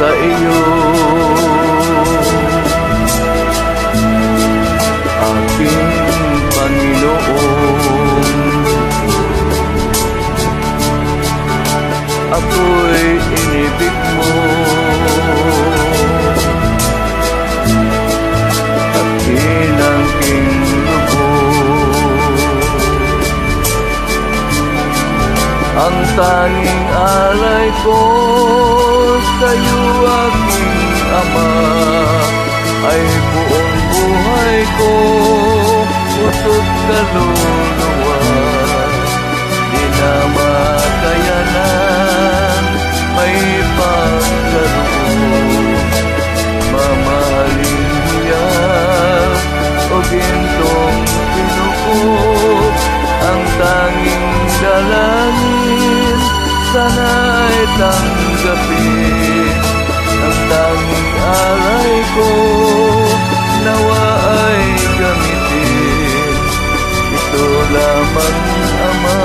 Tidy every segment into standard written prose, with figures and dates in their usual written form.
sa iyo, aking Panginoon. Ako'y inibig mo, at hinangking lubos. Ang tanging alay ko sa'yo, aking Ama, ay buong buhay ko, puso't kaluluwa. Di na makayanan, may pagkaloob, mamahalin hiyag o gintong pinukop. Ang tanging dalangin, sana'y tanggapin. Ang tanging alay ko, nawa ay gamitin. Ito lamang, Ama,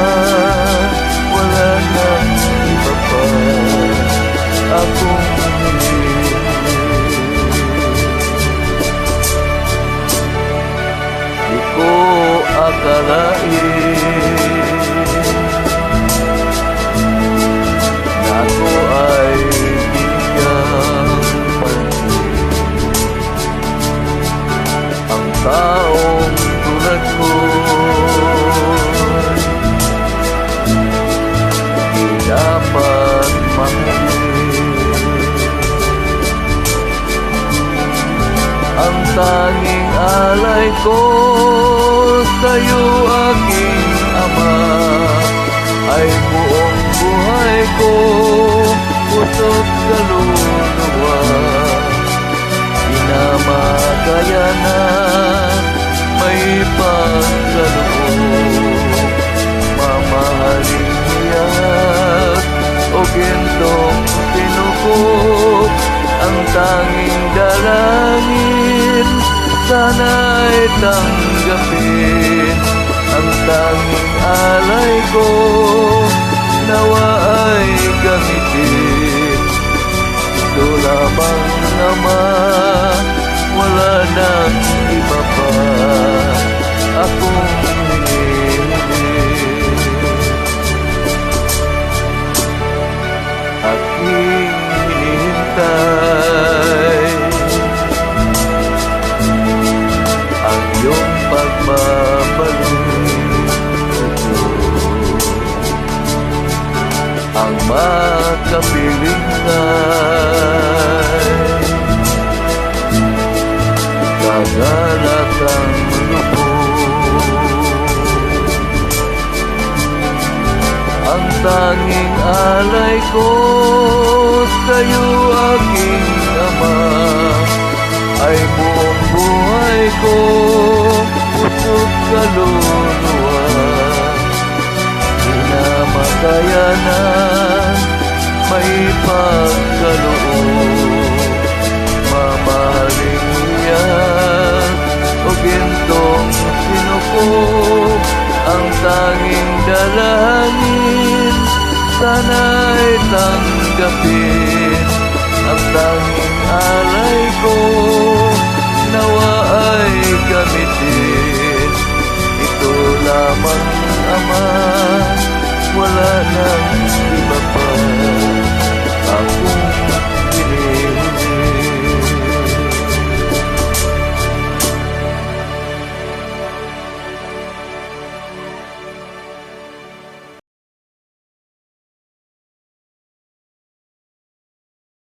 wala nang iba pa akong hinihingi. Di ko akalain na ako ay bigyang pansin. Ang taong tulad ko di dapat mahalin. Ang tanging alay ko sa'yo, aking Ama, ay buong buhay ko, puso't kaluluwa. Di na makayanan, may pagkaloob, mamahalin hiyag o gintong pinukop. Ang tanging dalangin, sana'y tanggapin. Ang tanging alay ko, nawa ay gamitin. Ito lamang, Ama, wala nang iba pa akong hinihingi. Aking hinihintay ang iyong pagbabalik, ang makapiling ay kagalat ang lubos. Ang tanging alay ko sa'yo, aking Ama, ay buong buhay ko, puso't kaluluwa. Di na makayanan, may pagkaloob, mamahalin hiyag o gintong pinukop. Ang tanging dalangin, sana'y tanggapin. Ang tanging alay ko, nawa ay gamitin. Ito lamang, Ama, wala nang